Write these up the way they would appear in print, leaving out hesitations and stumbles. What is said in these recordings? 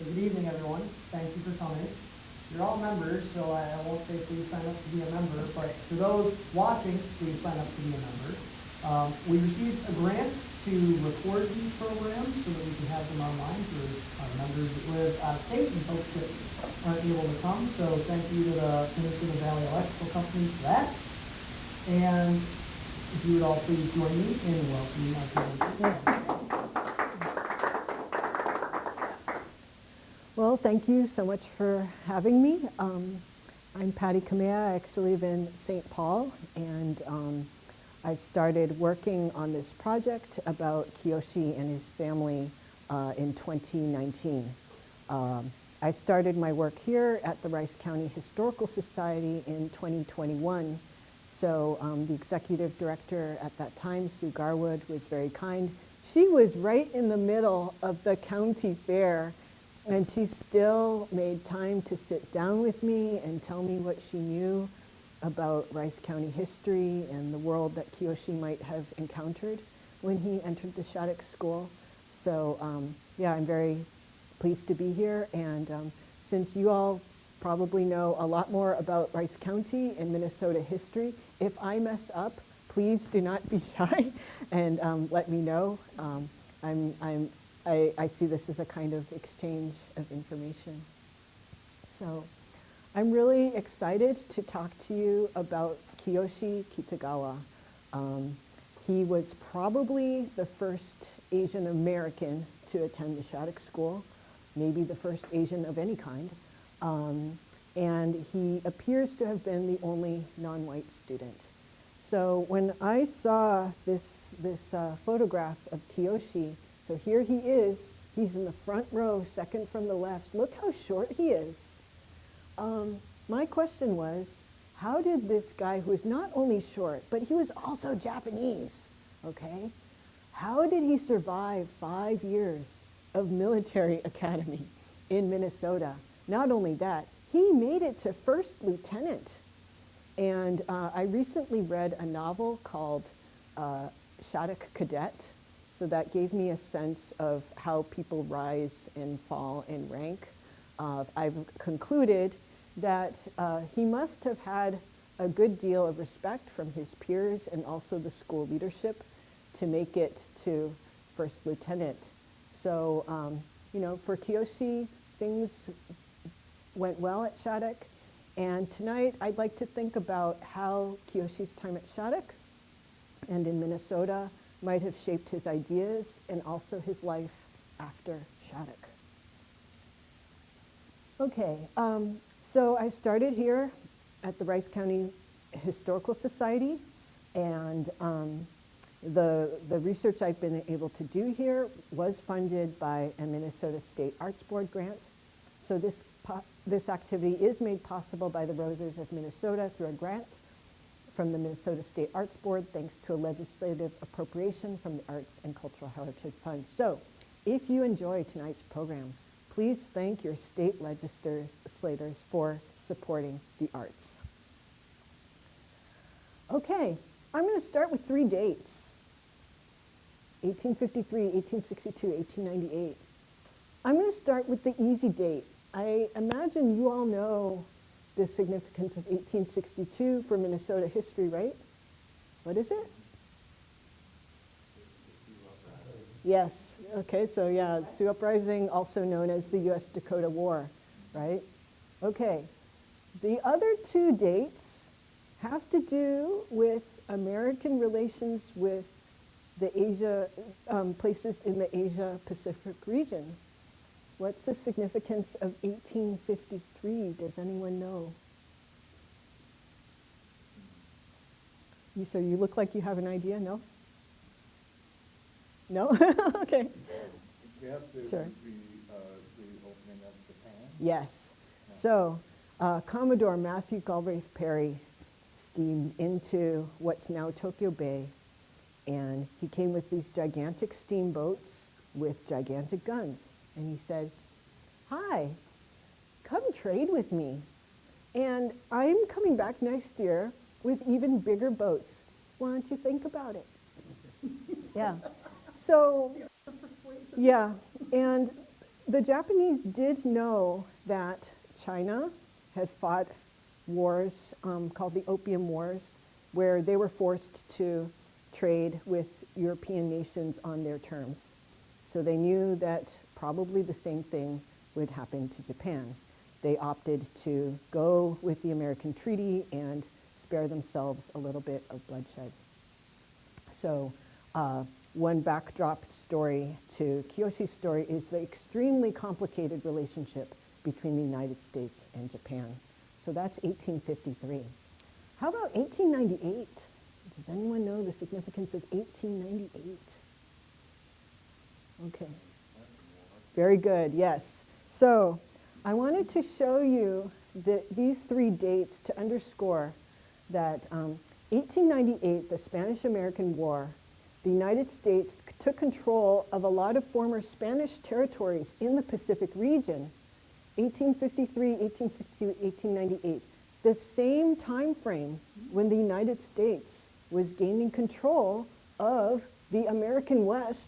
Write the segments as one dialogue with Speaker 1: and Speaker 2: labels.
Speaker 1: So good evening, everyone. Thank you for coming. You're all members, so I won't say please sign up to be a member, but for those watching, please sign up to be a member. We received a grant to record these programs so that we can have them online for our members that live out of state and folks that aren't able to come. So thank you to the Minnesota Valley Electrical Company for that. And if you would all please join me in welcoming our presenters.
Speaker 2: Well, thank you so much for having me. I'm Patti Kameya. I actually live in St. Paul, and I started working on this project about Kiyoshi and his family in 2019. I started my work here at the Rice County Historical Society in 2021. So the executive director at that time, Sue Garwood, was very kind. She was right in the middle of the county fair, and she still made time to sit down with me and tell me what she knew about Rice County history and the world that Kiyoshi might have encountered when he entered the Shattuck School. So yeah, I'm very pleased to be here. And since you all probably know a lot more about Rice County and Minnesota history, if I mess up, please do not be shy and let me know. I see this as a kind of exchange of information. So I'm really excited to talk to you about Kiyoshi Kitagawa. He was probably the first Asian American to attend the Shattuck School, maybe the first Asian of any kind. And he appears to have been the only non-white student. So when I saw this photograph of Kiyoshi, so here he is, he's in the front row, second from the left. Look how short he is. My question was, how did this guy, who is not only short, but he was also Japanese, okay? How did he survive 5 years of military academy in Minnesota? Not only that, he made it to first lieutenant. And I recently read a novel called Shattuck Cadet. So that gave me a sense of how people rise and fall in rank. I've concluded that he must have had a good deal of respect from his peers and also the school leadership to make it to first lieutenant. So, you know, for Kiyoshi, things went well at Shattuck. And tonight, I'd like to think about how Kiyoshi's time at Shattuck and in Minnesota might have shaped his ideas and also his life after Shattuck. Okay, so I started here at the Rice County Historical Society, and the research I've been able to do here was funded by a Minnesota State Arts Board grant. So this activity is made possible by the Rosers of Minnesota through a grant from the Minnesota State Arts Board, thanks to a legislative appropriation from the Arts and Cultural Heritage Fund. So, if you enjoy tonight's program, please thank your state legislators for supporting the arts. Okay, I'm going to start with 3 dates. 1853, 1862, 1898. I'm going to start with the easy date. I imagine you all know the significance of 1862 for Minnesota history, right? What is it? Yes. Okay, so yeah, Sioux Uprising, also known as the U.S.-Dakota War, right? Okay. The other 2 dates have to do with American relations with the Asia, places in the Asia-Pacific region. What's the significance of 1853? Does anyone know? So you look like you have an idea, no? No? Okay.
Speaker 3: Yes, it
Speaker 2: Sure.
Speaker 3: would be the opening of Japan.
Speaker 2: Yes. So Commodore Matthew Galbraith Perry steamed into what's now Tokyo Bay, and he came with these gigantic steamboats with gigantic guns. And he said, "Hi, come trade with me. And I'm coming back next year with even bigger boats. Why don't you think about it?" Yeah. So, yeah. And the Japanese did know that China had fought wars called the Opium Wars, where they were forced to trade with European nations on their terms. So they knew that probably the same thing would happen to Japan. They opted to go with the American treaty and spare themselves a little bit of bloodshed. So one backdrop story to Kiyoshi's story is the extremely complicated relationship between the United States and Japan. So that's 1853. How about 1898? Does anyone know the significance of 1898? Okay. Very good, yes. So I wanted to show you these three dates to underscore that 1898, the Spanish-American War, the United States took control of a lot of former Spanish territories in the Pacific region. 1853, 1862, 1898, the same time frame when the United States was gaining control of the American West,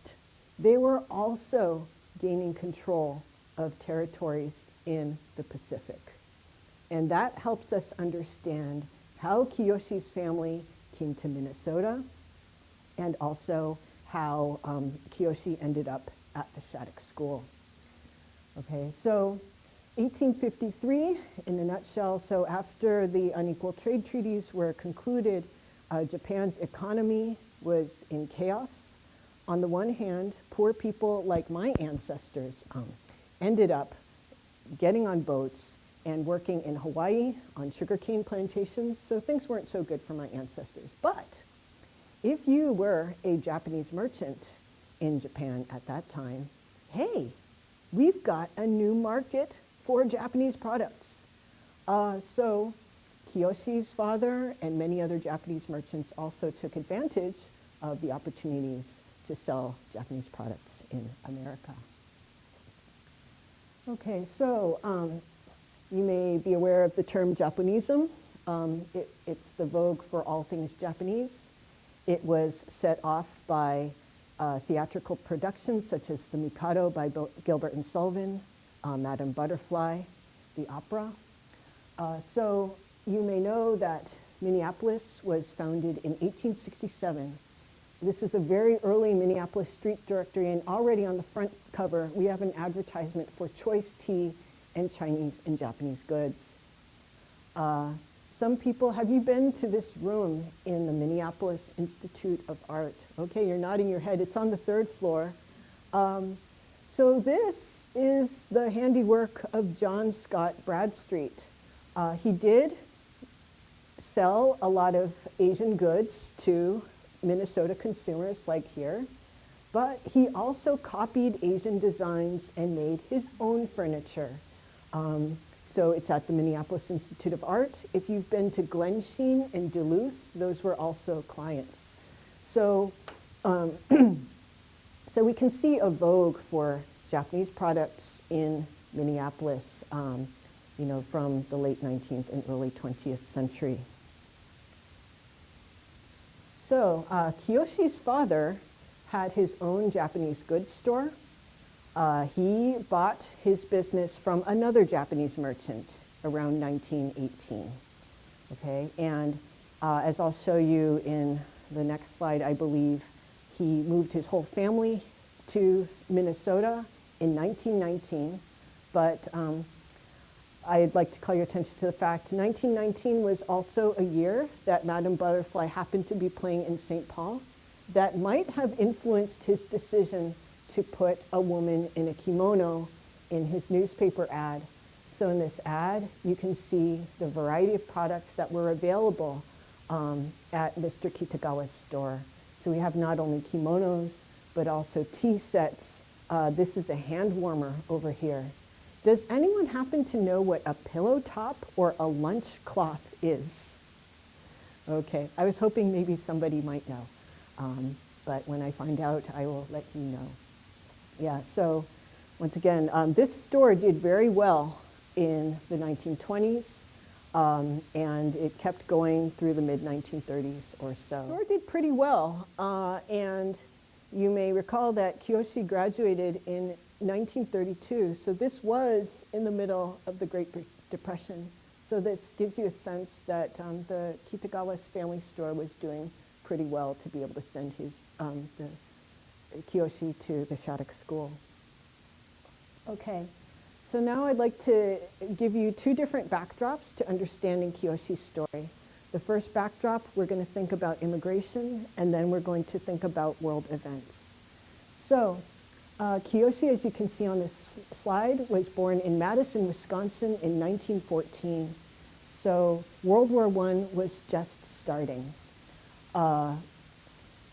Speaker 2: they were also gaining control of territories in the Pacific. And that helps us understand how Kiyoshi's family came to Minnesota and also how Kiyoshi ended up at the Shattuck School. Okay, so 1853, in a nutshell, so after the unequal trade treaties were concluded, Japan's economy was in chaos. On the one hand, poor people like my ancestors ended up getting on boats and working in Hawaii on sugarcane plantations, so things weren't so good for my ancestors. But if you were a Japanese merchant in Japan at that time, hey, we've got a new market for Japanese products. So Kiyoshi's father and many other Japanese merchants also took advantage of the opportunities to sell Japanese products in America. Okay, so you may be aware of the term Japonism. It's the vogue for all things Japanese. It was set off by theatrical productions such as The Mikado by Gilbert and Sullivan, Madame Butterfly, the opera. So you may know that Minneapolis was founded in 1867. This is a very early Minneapolis street directory, and already on the front cover we have an advertisement for choice tea and Chinese and Japanese goods. Some people, have you been to this room in the Minneapolis Institute of Art? Okay, you're nodding your head. It's on the third floor. So this is the handiwork of John Scott Bradstreet. He did sell a lot of Asian goods to Minnesota consumers like here, but he also copied Asian designs and made his own furniture. So it's at the Minneapolis Institute of Art. If you've been to Glensheen and Duluth, those were also clients. So, so we can see a vogue for Japanese products in Minneapolis, you know, from the late 19th and early 20th century. So Kiyoshi's father had his own Japanese goods store. He bought his business from another Japanese merchant around 1918. Okay, and as I'll show you in the next slide, I believe he moved his whole family to Minnesota in 1919. But I'd like to call your attention to the fact 1919 was also a year that Madame Butterfly happened to be playing in St. Paul. That might have influenced his decision to put a woman in a kimono in his newspaper ad. So in this ad, you can see the variety of products that were available at Mr. Kitagawa's store. So we have not only kimonos, but also tea sets. This is a hand warmer over here. Does anyone happen to know what a pillow top or a lunch cloth is? Okay, I was hoping maybe somebody might know. But when I find out, I will let you know. Yeah, so once again, this store did very well in the 1920s, and it kept going through the mid-1930s or so. The store did pretty well, and you may recall that Kiyoshi graduated in 1932, so this was in the middle of the Great Depression. So this gives you a sense that the Kitagawa's family store was doing pretty well to be able to send his the Kiyoshi to the Shattuck School. Okay, so now I'd like to give you two different backdrops to understanding Kiyoshi's story. The first backdrop, we're going to think about immigration, and then we're going to think about world events. So, Kiyoshi, as you can see on this slide, was born in Madison, Wisconsin in 1914. So World War I was just starting.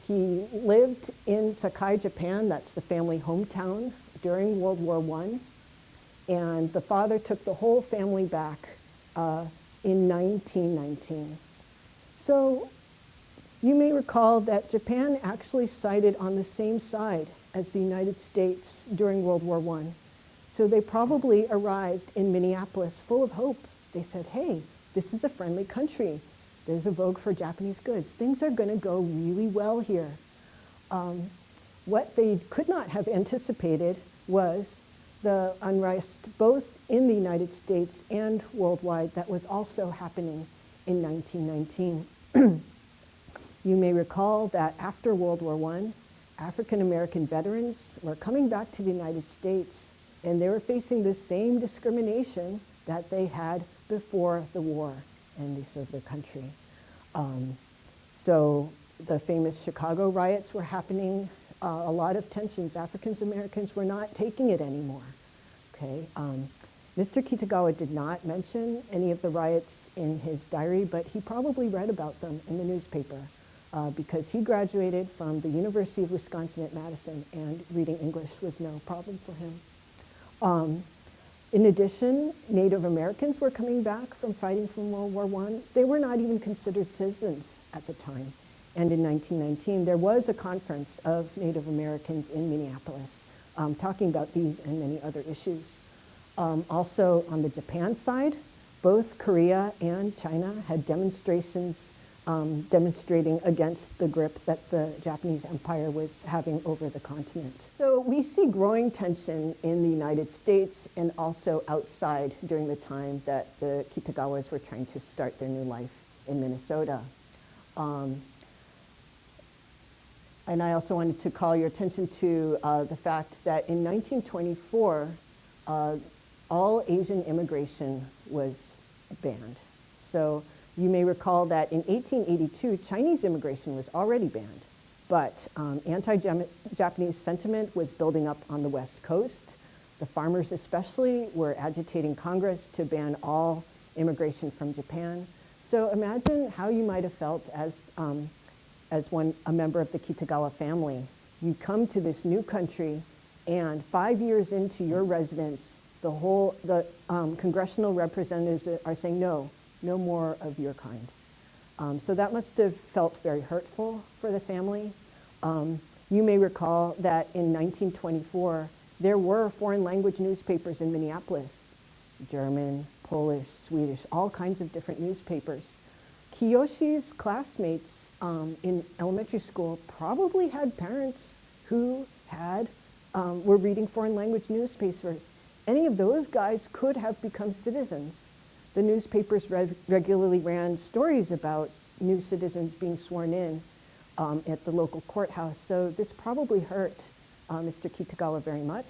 Speaker 2: He lived in Sakai, Japan, that's the family hometown, during World War I. And the father took the whole family back in 1919. So you may recall that Japan actually sided on the same side as the United States during World War I. So they probably arrived in Minneapolis full of hope. They said, hey, this is a friendly country. There's a vogue for Japanese goods. Things are going to go really well here. What they could not have anticipated was the unrest both in the United States and worldwide that was also happening in 1919. You may recall that after World War I, African American veterans were coming back to the United States, and they were facing the same discrimination that they had before the war, and they served their country. So the famous Chicago riots were happening, a lot of tensions. African Americans were not taking it anymore. Okay, Mr. Kitagawa did not mention any of the riots in his diary, but he probably read about them in the newspaper because he graduated from the University of Wisconsin at Madison, and reading English was no problem for him. In addition, Native Americans were coming back from fighting from World War I. They were not even considered citizens at the time. And in 1919, there was a conference of Native Americans in Minneapolis talking about these and many other issues. Also, on the Japan side, both Korea and China had demonstrations demonstrating against the grip that the Japanese Empire was having over the continent. So we see growing tension in the United States and also outside during the time that the Kitagawas were trying to start their new life in Minnesota. And I also wanted to call your attention to the fact that in 1924, all Asian immigration was banned. So you may recall that in 1882, Chinese immigration was already banned, but anti-Japanese sentiment was building up on the West Coast. The farmers especially were agitating Congress to ban all immigration from Japan. So imagine how you might have felt as a member of the Kitagawa family. You come to this new country, and 5 years into your residence, the congressional representatives are saying, no more of your kind. So that must have felt very hurtful for the family. You may recall that in 1924, there were foreign language newspapers in Minneapolis, German, Polish, Swedish, all kinds of different newspapers. Kiyoshi's classmates in elementary school probably had parents who were reading foreign language newspapers. Any of those guys could have become citizens. The newspapers regularly ran stories about new citizens being sworn in at the local courthouse, so this probably hurt Mr. Kitagawa very much.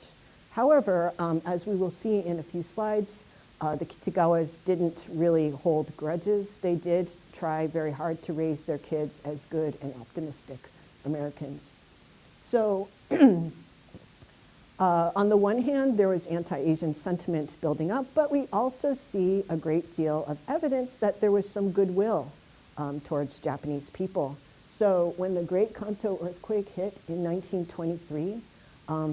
Speaker 2: However, as we will see in a few slides, the Kitagawas didn't really hold grudges. They did try very hard to raise their kids as good and optimistic Americans. So on the one hand, there was anti-Asian sentiment building up, but we also see a great deal of evidence that there was some goodwill towards Japanese people. So when the Great Kanto earthquake hit in 1923,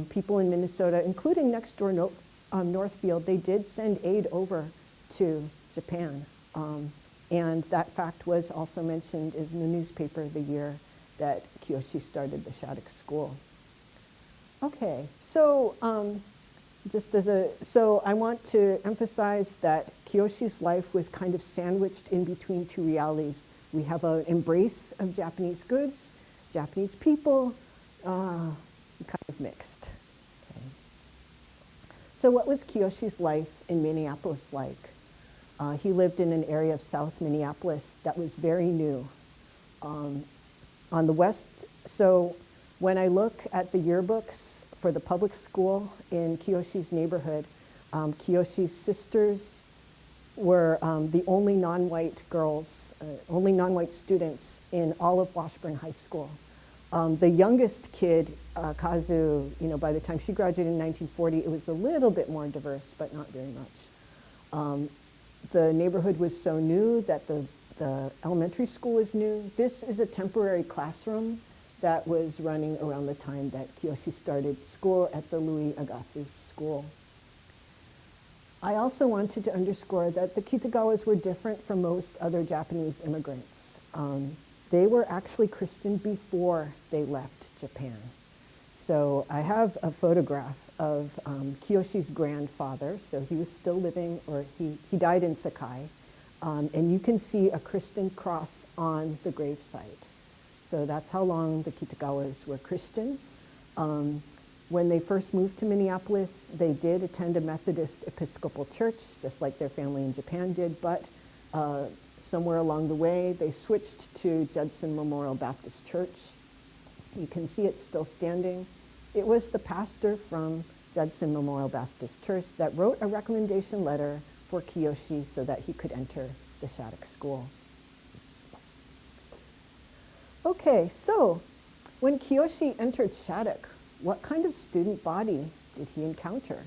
Speaker 2: people in Minnesota, including next door Northfield, they did send aid over to Japan. And that fact was also mentioned in the newspaper the year that Kiyoshi started the Shattuck School. Okay, so so I want to emphasize that Kiyoshi's life was kind of sandwiched in between two realities. We have an embrace of Japanese goods, Japanese people, kind of mixed. Okay. So what was Kiyoshi's life in Minneapolis like? He lived in an area of South Minneapolis that was very new. On the west, so when I look at the yearbooks for the public school in Kiyoshi's neighborhood, Kiyoshi's sisters were the only non-white girls, only non-white students in all of Washburn High School. The youngest kid, Kazu, by the time she graduated in 1940, it was a little bit more diverse, but not very much. The neighborhood was so new that the elementary school was new. This is a temporary classroom that was running around the time that Kiyoshi started school at the Louis Agassiz School. I also wanted to underscore that the Kitagawas were different from most other Japanese immigrants. They were actually Christian before they left Japan. So I have a photograph of Kiyoshi's grandfather. So he was still living, or he died in Sakai. And you can see a Christian cross on the gravesite. So that's how long the Kitagawas were Christian. When they first moved to Minneapolis, they did attend a Methodist Episcopal church, just like their family in Japan did, but somewhere along the way, they switched to Judson Memorial Baptist Church. You can see it still standing. It was the pastor from Judson Memorial Baptist Church that wrote a recommendation letter for Kiyoshi so that he could enter the Shattuck School. Okay, so when Kiyoshi entered Shattuck, what kind of student body did he encounter?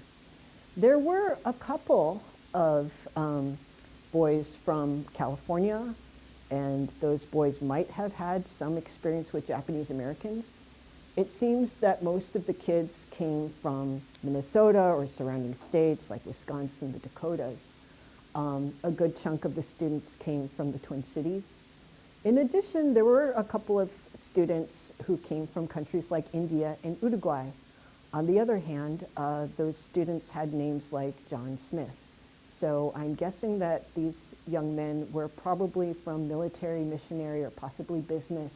Speaker 2: There were a couple of boys from California, and those boys might have had some experience with Japanese Americans. It seems that most of the kids came from Minnesota or surrounding states like Wisconsin, the Dakotas. A good chunk of the students came from the Twin Cities. In addition, there were a couple of students who came from countries like India and Uruguay. On the other hand, those students had names like John Smith. So I'm guessing that these young men were probably from military, missionary, or possibly business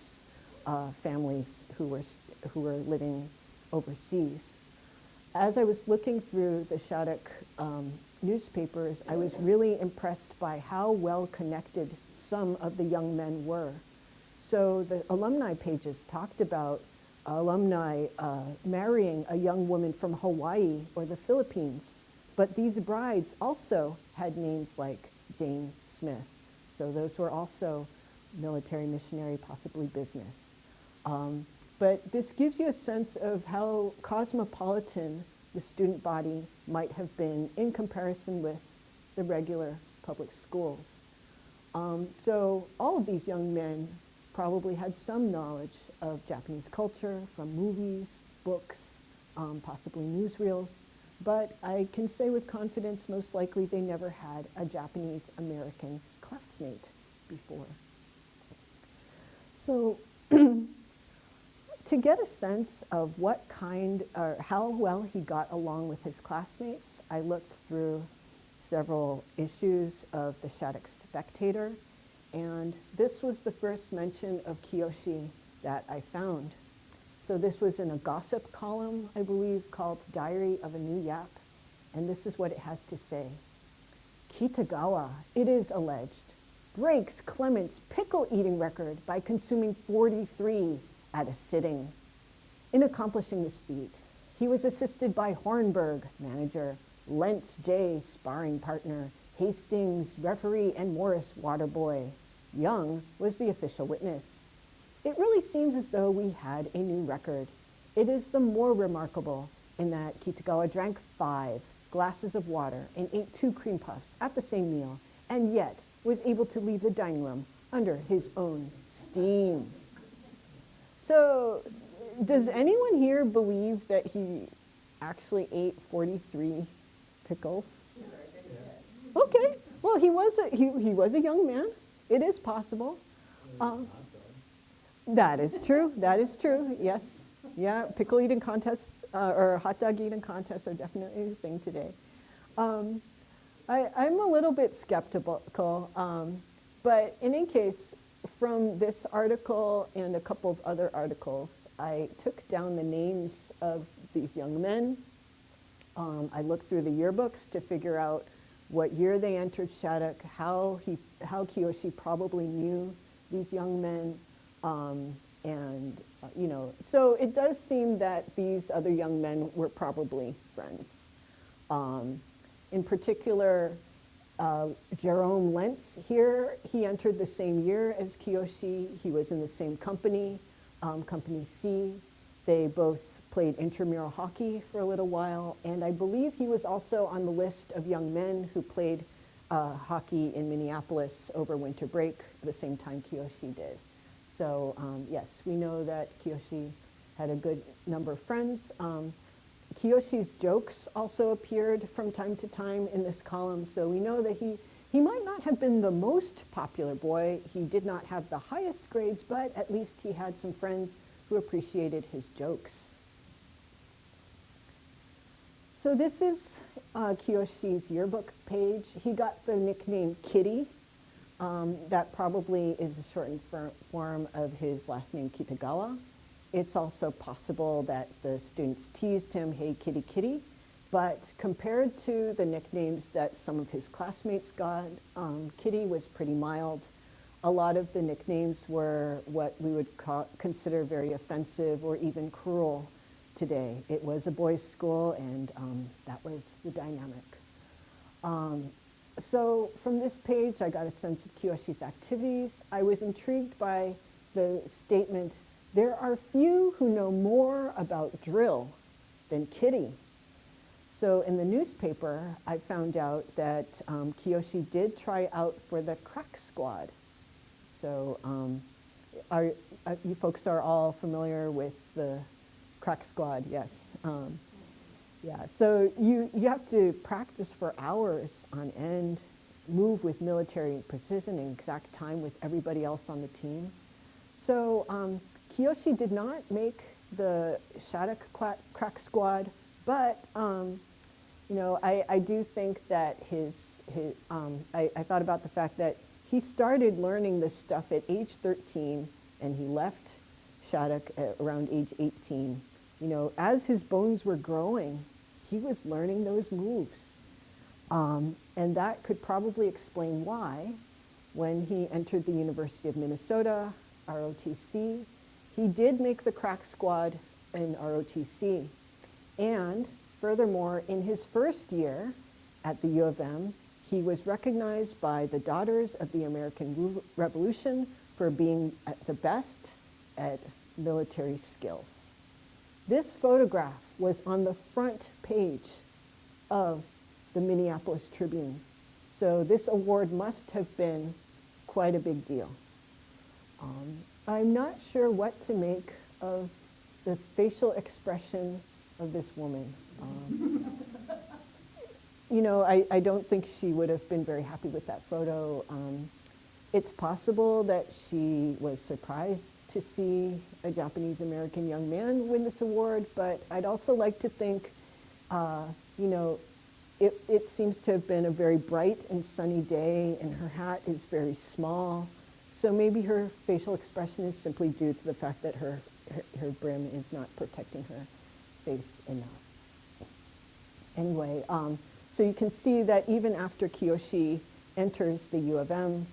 Speaker 2: families who were living overseas. As I was looking through the Shattuck newspapers, I was really impressed by how well connected some of the young men were. So the alumni pages talked about alumni marrying a young woman from Hawaii or the Philippines, but these brides also had names like Jane Smith. So those were also military, missionary, possibly business. But this gives you a sense of how cosmopolitan the student body might have been in comparison with the regular public schools. So all of these young men probably had some knowledge of Japanese culture from movies, books, possibly newsreels, but I can say with confidence most likely they never had a Japanese American classmate before. So to get a sense of what kind or how well he got along with his classmates, I looked through several issues of the Shattuck Spectator, and this was the first mention of Kiyoshi that I found. So this was in a gossip column, I believe, called Diary of a New Yap, and this is what it has to say. Kitagawa, it is alleged, breaks Clement's pickle-eating record by consuming 43 at a sitting. In accomplishing this feat, he was assisted by Hornberg, manager, Lentz J., sparring partner, Hastings, referee, and Morris, water boy. Young was the official witness. It really seems as though we had a new record. It is the more remarkable in that Kitagawa drank 5 glasses of water and ate 2 cream puffs at the same meal, and yet was able to leave the dining room under his own steam. So, does anyone here believe that he actually ate 43 pickles? Okay, well, he was a young man. It is possible. That is true. That is true. Yes. Yeah, pickle eating contests or hot dog eating contests are definitely a thing today. I'm a little bit skeptical, but in any case, from this article and a couple of other articles, I took down the names of these young men, I looked through the yearbooks to figure out what year they entered Shattuck, how Kiyoshi probably knew these young men, so it does seem that these other young men were probably friends. In particular, Jerome Lentz here, he entered the same year as Kiyoshi. He was in the same company, Company C. They both played intramural hockey for a little while, and I believe he was also on the list of young men who played hockey in Minneapolis over winter break at the same time Kiyoshi did. So yes, we know that Kiyoshi had a good number of friends. Kiyoshi's jokes also appeared from time to time in this column, so we know that he might not have been the most popular boy. He did not have the highest grades, but at least he had some friends who appreciated his jokes. So this is Kiyoshi's yearbook page. He got the nickname Kitty. That probably is a shortened form of his last name, Kitagawa. It's also possible that the students teased him, hey, kitty, kitty. But compared to the nicknames that some of his classmates got, Kitty was pretty mild. A lot of the nicknames were what we would consider very offensive or even cruel today. It was a boys' school, and that was the dynamic. So from this page, I got a sense of Kiyoshi's activities. I was intrigued by the statement, there are few who know more about drill than Kitty. So in the newspaper, I found out that Kiyoshi did try out for the crack squad. So you folks are all familiar with the crack squad, yes. Yeah, so you have to practice for hours on end, move with military precision and exact time with everybody else on the team. So Kiyoshi did not make the Shattuck crack squad, but I do think that I thought about the fact that he started learning this stuff at age 13, and he left Shattuck at around age 18. As his bones were growing, he was learning those moves. And that could probably explain why, when he entered the University of Minnesota, ROTC, he did make the crack squad in ROTC. And furthermore, in his first year at the U of M, he was recognized by the Daughters of the American Revolution for being at the best at military skills. This photograph was on the front page of the Minneapolis Tribune. So this award must have been quite a big deal. I'm not sure what to make of the facial expression of this woman. I don't think she would have been very happy with that photo. It's possible that she was surprised to see a Japanese-American young man win this award, but I'd also like to think, it seems to have been a very bright and sunny day, and her hat is very small. So maybe her facial expression is simply due to the fact that her brim is not protecting her face enough. Anyway, so you can see that even after Kiyoshi enters the U of M,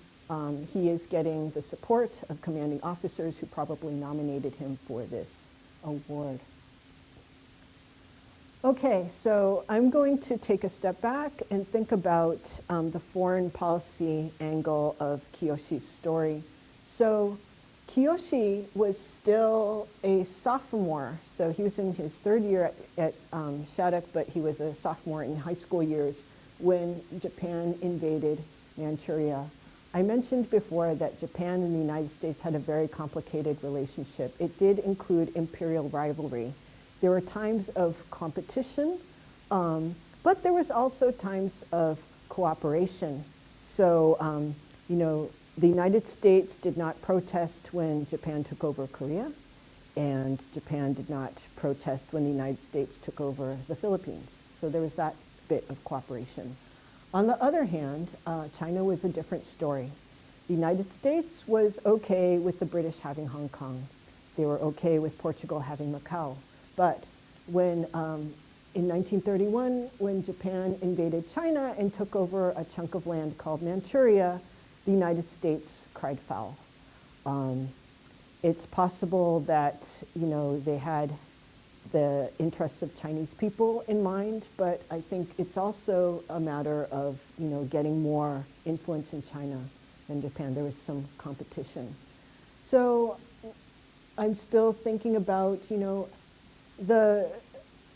Speaker 2: he is getting the support of commanding officers who probably nominated him for this award. Okay, so I'm going to take a step back and think about the foreign policy angle of Kiyoshi's story. So Kiyoshi was still a sophomore, so he was in his third year at Shattuck, but he was a sophomore in high school years when Japan invaded Manchuria. I mentioned before that Japan and the United States had a very complicated relationship. It did include imperial rivalry. There were times of competition, but there was also times of cooperation. So, the United States did not protest when Japan took over Korea, and Japan did not protest when the United States took over the Philippines. So there was that bit of cooperation. On the other hand, China was a different story. The United States was okay with the British having Hong Kong. They were okay with Portugal having Macau. But when In 1931, when Japan invaded China and took over a chunk of land called Manchuria, the United States cried foul. It's possible that, they had the interests of Chinese people in mind, but I think it's also a matter of, getting more influence in China than Japan. There was some competition. So I'm still thinking about,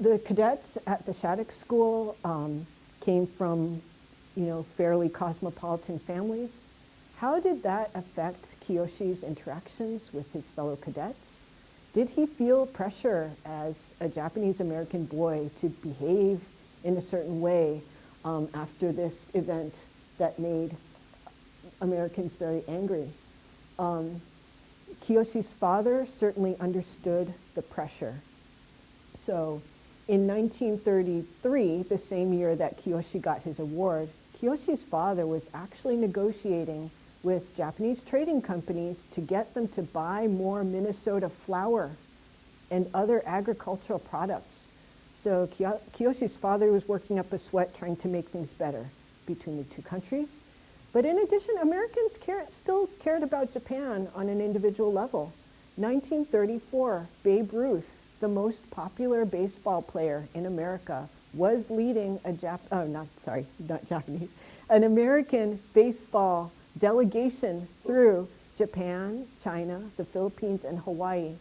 Speaker 2: the cadets at the Shattuck School came from, fairly cosmopolitan families. How did that affect Kiyoshi's interactions with his fellow cadets? Did he feel pressure as a Japanese-American boy to behave in a certain way after this event that made Americans very angry? Kiyoshi's father certainly understood the pressure. So in 1933, the same year that Kiyoshi got his award, Kiyoshi's father was actually negotiating with Japanese trading companies to get them to buy more Minnesota flour and other agricultural products. So Kiyoshi's father was working up a sweat trying to make things better between the two countries. But in addition, Americans still cared about Japan on an individual level. 1934, Babe Ruth, the most popular baseball player in America, was leading an American baseball delegation through Japan, China, the Philippines, and Hawaii.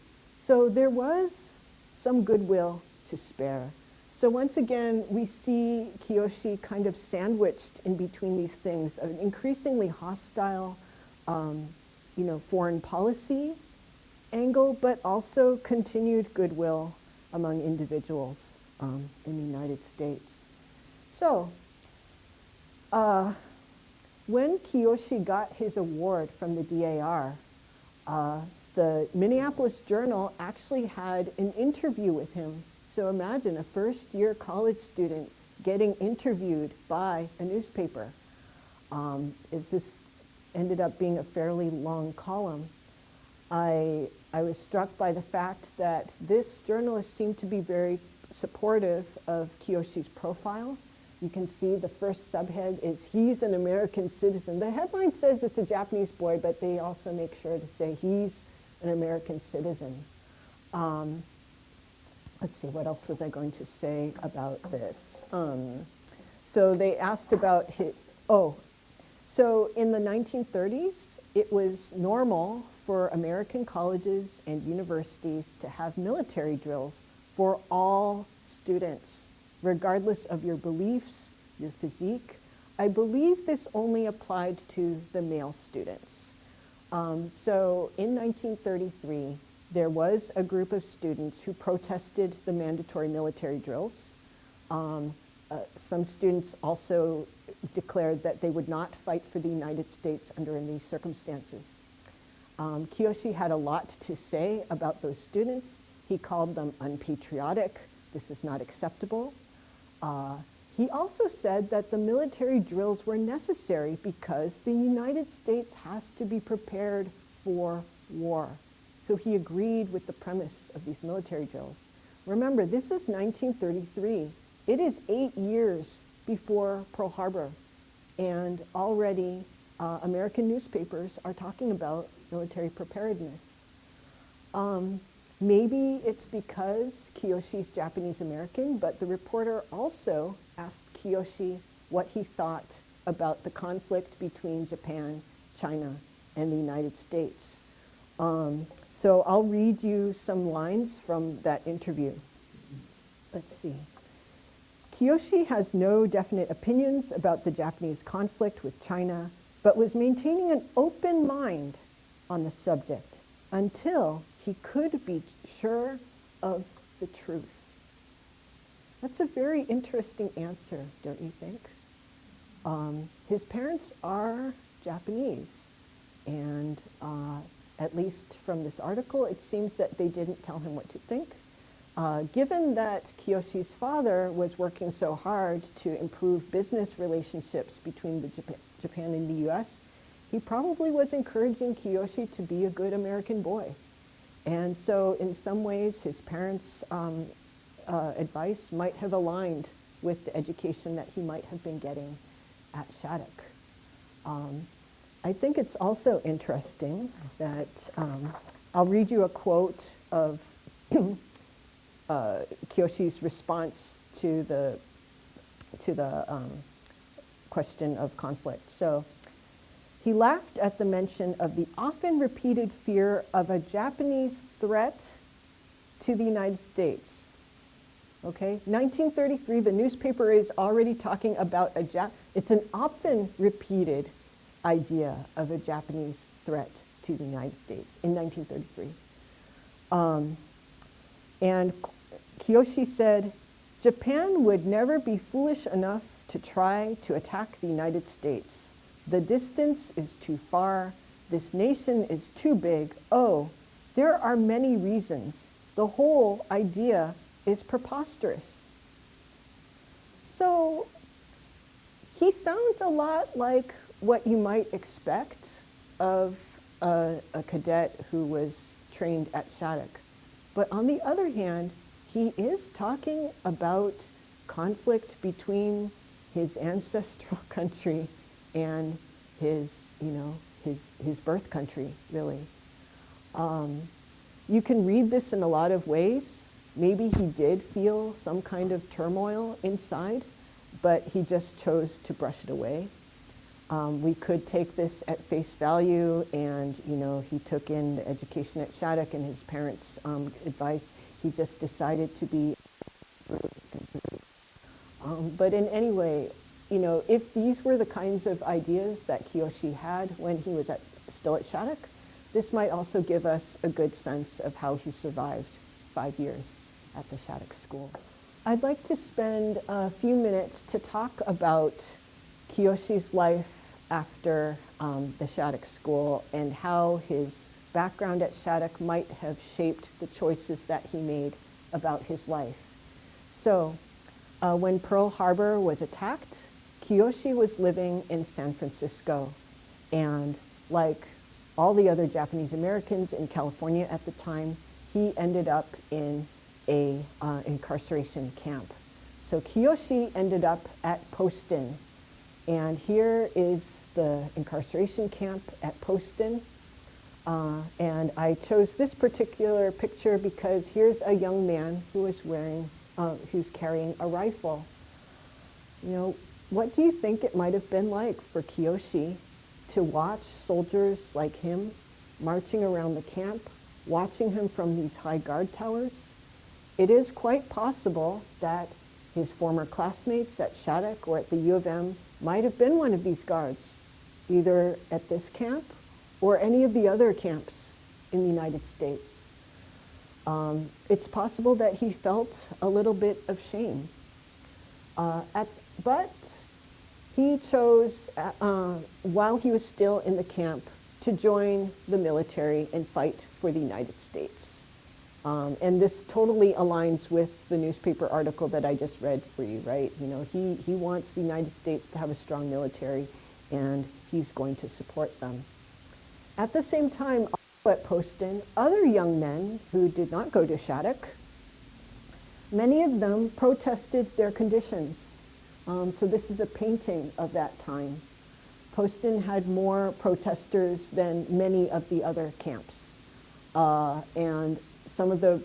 Speaker 2: So there was some goodwill to spare. So once again, we see Kiyoshi kind of sandwiched in between these things, an increasingly hostile, foreign policy angle, but also continued goodwill among individuals in the United States. So when Kiyoshi got his award from the DAR, the Minneapolis Journal actually had an interview with him. So imagine a first-year college student getting interviewed by a newspaper. This ended up being a fairly long column. I was struck by the fact that this journalist seemed to be very supportive of Kiyoshi's profile. You can see the first subhead is, "He's an American citizen." The headline says it's a Japanese boy, but they also make sure to say he's an American citizen. Let's see, what else was I going to say about this? So they asked about so in the 1930s, it was normal for American colleges and universities to have military drills for all students, regardless of your beliefs, your physique. I believe this only applied to the male students. So in 1933, there was a group of students who protested the mandatory military drills. Some students also declared that they would not fight for the United States under any circumstances. Kiyoshi had a lot to say about those students. He called them unpatriotic. This is not acceptable. He also said that the military drills were necessary because the United States has to be prepared for war. So he agreed with the premise of these military drills. Remember, this is 1933. It is 8 years before Pearl Harbor, and already American newspapers are talking about military preparedness. Maybe it's because Kiyoshi's Japanese American, but the reporter also asked Kiyoshi what he thought about the conflict between Japan, China, and the United States. So I'll read you some lines from that interview. Let's see. Kiyoshi has no definite opinions about the Japanese conflict with China, but was maintaining an open mind on the subject until he could be sure of the truth. That's a very interesting answer, don't you think? His parents are Japanese, and at least from this article, it seems that they didn't tell him what to think. Given that Kiyoshi's father was working so hard to improve business relationships between Japan and the U.S., he probably was encouraging Kiyoshi to be a good American boy. And so in some ways, his parents advice might have aligned with the education that he might have been getting at Shattuck. I think it's also interesting that I'll read you a quote of Kiyoshi's response to the question of conflict. So, he laughed at the mention of the often repeated fear of a Japanese threat to the United States. Okay, 1933, the newspaper is already talking about it's an often repeated idea of a Japanese threat to the United States in 1933. And Kiyoshi said, Japan would never be foolish enough to try to attack the United States. The distance is too far. This nation is too big. Oh, there are many reasons. The whole idea is preposterous. So he sounds a lot like what you might expect of a cadet who was trained at Shattuck. But on the other hand, he is talking about conflict between his ancestral country and his birth country, really. You can read this in a lot of ways. Maybe he did feel some kind of turmoil inside, but he just chose to brush it away. We could take this at face value, and he took in the education at Shattuck and his parents' advice. He just decided to be. But in any way, if these were the kinds of ideas that Kiyoshi had when he was still at Shattuck, this might also give us a good sense of how he survived 5 years at the Shattuck School. I'd like to spend a few minutes to talk about Kiyoshi's life after the Shattuck School and how his background at Shattuck might have shaped the choices that he made about his life. So, when Pearl Harbor was attacked, Kiyoshi was living in San Francisco, and like all the other Japanese Americans in California at the time, he ended up in a incarceration camp. So Kiyoshi ended up at Poston, and here is the incarceration camp at Poston. And I chose this particular picture because here's a young man who is who's carrying a rifle. What do you think it might have been like for Kiyoshi to watch soldiers like him marching around the camp, watching him from these high guard towers? It is quite possible that his former classmates at Shattuck or at the U of M might have been one of these guards, either at this camp or any of the other camps in the United States. It's possible that he felt a little bit of shame. But he chose, while he was still in the camp, to join the military and fight for the United States. And this totally aligns with the newspaper article that I just read for you, right? He wants the United States to have a strong military, and he's going to support them. At the same time, also at Poston, other young men who did not go to Shattuck, many of them protested their conditions. So this is a painting of that time. Poston had more protesters than many of the other camps. And some of the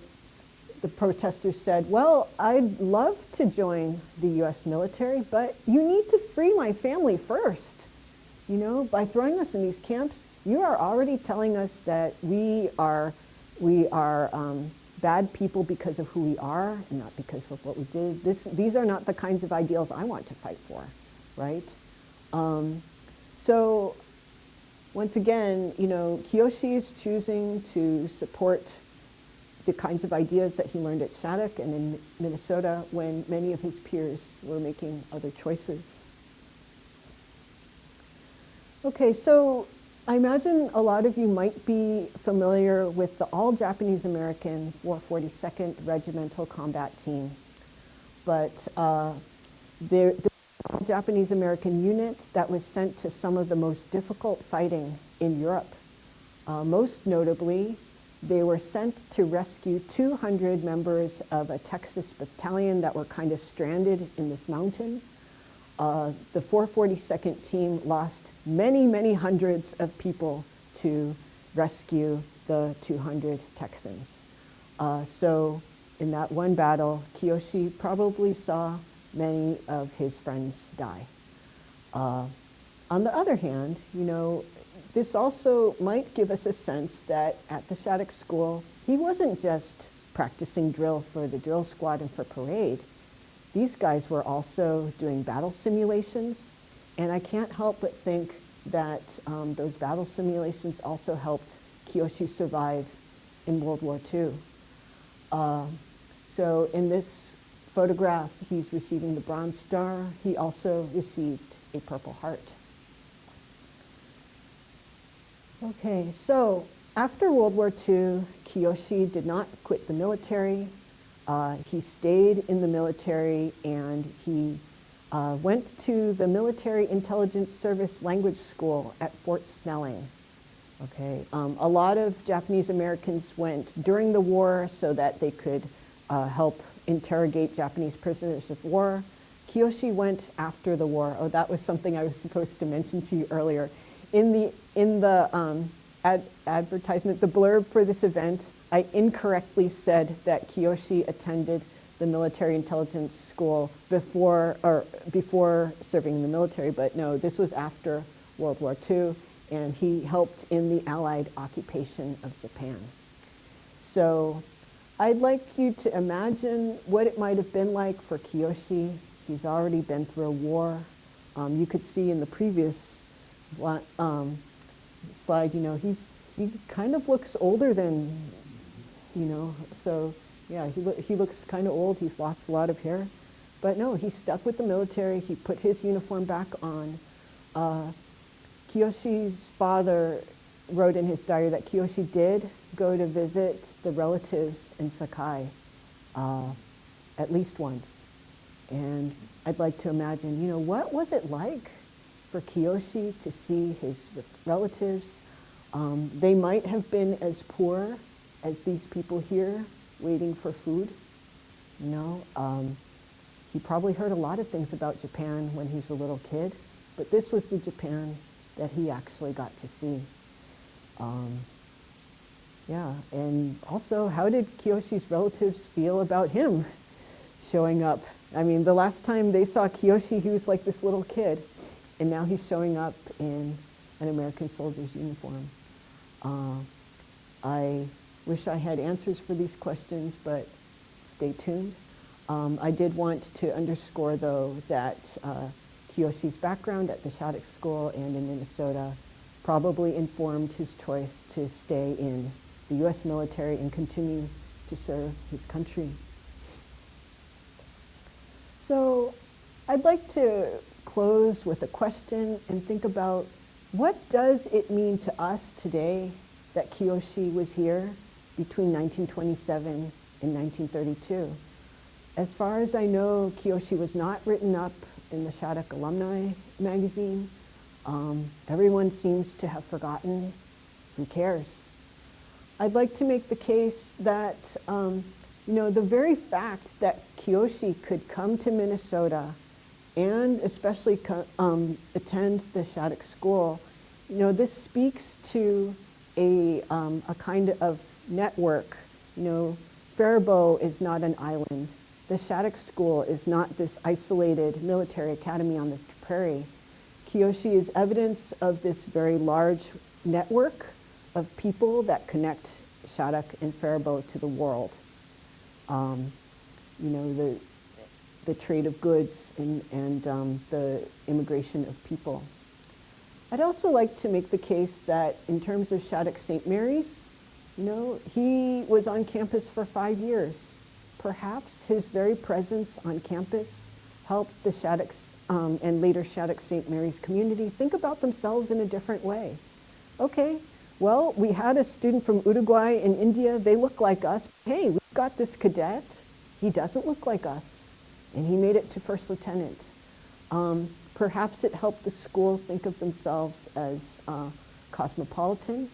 Speaker 2: protesters said, well, I'd love to join the U.S. military, but you need to free my family first. By throwing us in these camps, you are already telling us that we are bad people because of who we are, and not because of what we did. These are not the kinds of ideals I want to fight for, right? So once again, Kiyoshi is choosing to support the kinds of ideas that he learned at Shattuck and in Minnesota when many of his peers were making other choices. Okay, so I imagine a lot of you might be familiar with the all-Japanese American 442nd Regimental Combat Team. But the Japanese American unit that was sent to some of the most difficult fighting in Europe, most notably They were sent to rescue 200 members of a Texas battalion that were kind of stranded in this mountain. The 442nd team lost many, many hundreds of people to rescue the 200 Texans. So in that one battle, Kiyoshi probably saw many of his friends die. On the other hand, this also might give us a sense that at the Shattuck School, he wasn't just practicing drill for the drill squad and for parade. These guys were also doing battle simulations, and I can't help but think that those battle simulations also helped Kiyoshi survive in World War II. So in this photograph, he's receiving the Bronze Star. He also received a Purple Heart. Okay, so after World War II, Kiyoshi did not quit the military. He stayed in the military, and he went to the Military Intelligence Service Language School at Fort Snelling. Okay, a lot of Japanese Americans went during the war so that they could help interrogate Japanese prisoners of war. Kiyoshi went after the war. Oh, that was something I was supposed to mention to you earlier. In the advertisement, the blurb for this event, I incorrectly said that Kiyoshi attended the military intelligence school before serving in the military, but no, this was after World War II, and he helped in the Allied occupation of Japan. So I'd like you to imagine what it might have been like for Kiyoshi. He's already been through a war. You could see in the previous slide, he kind of looks older than, so yeah, he looks kind of old. He's lost a lot of hair. But no, he stuck with the military. He put his uniform back on. Kiyoshi's father wrote in his diary that Kiyoshi did go to visit the relatives in Sakai at least once. And I'd like to imagine, what was it like for Kiyoshi to see his relatives? They might have been as poor as these people here waiting for food. He probably heard a lot of things about Japan when he was a little kid, but this was the Japan that he actually got to see. And also, how did Kiyoshi's relatives feel about him showing up? I mean, the last time they saw Kiyoshi, he was like this little kid, and now he's showing up in an American soldier's uniform. I wish I had answers for these questions, but stay tuned. I did want to underscore, though, that Kiyoshi's background at the Shattuck School and in Minnesota probably informed his choice to stay in the U.S. military and continue to serve his country. So I'd like to close with a question and think about, what does it mean to us today that Kiyoshi was here between 1927 and 1932? As far as I know, Kiyoshi was not written up in the Shattuck Alumni magazine. Everyone seems to have forgotten. Who cares? I'd like to make the case that, the very fact that Kiyoshi could come to Minnesota and especially attend the Shattuck School, this speaks to a kind of network. Faribault is not an island. The Shattuck School is not this isolated military academy on the prairie. Kiyoshi is evidence of this very large network of people that connect Shattuck and Faribault to the world. The trade of goods and the immigration of people. I'd also like to make the case that in terms of Shattuck St. Mary's, he was on campus for 5 years. Perhaps his very presence on campus helped the Shattuck and later Shattuck St. Mary's community think about themselves in a different way. Okay, well, we had a student from Uruguay and India. They look like us. Hey, we've got this cadet. He doesn't look like us. And he made it to first lieutenant. Perhaps it helped the school think of themselves as cosmopolitan.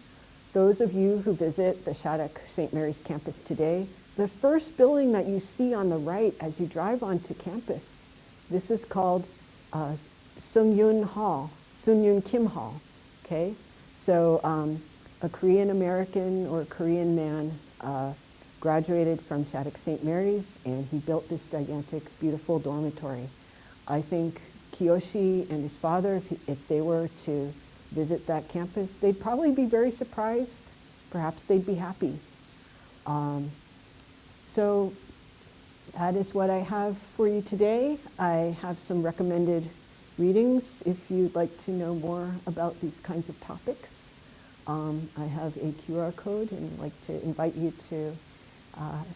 Speaker 2: those of you who visit the Shattuck St. Mary's campus today, the first building that you see on the right as you drive onto campus, this is called Sungyun Hall, Sungyun Kim Hall, okay? So a Korean American or Korean man graduated from Shattuck St. Mary's, and he built this gigantic, beautiful dormitory. I think Kiyoshi and his father, if they were to visit that campus, they'd probably be very surprised. Perhaps they'd be happy. So that is what I have for you today. I have some recommended readings if you'd like to know more about these kinds of topics. I have a QR code and I'd like to invite you to,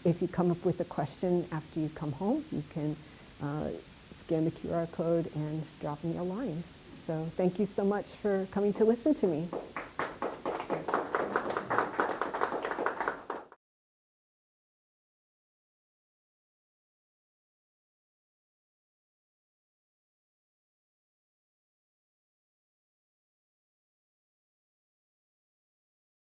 Speaker 2: if you come up with a question after you come home, you can scan the QR code and drop me a line. So thank you so much for coming to listen to me.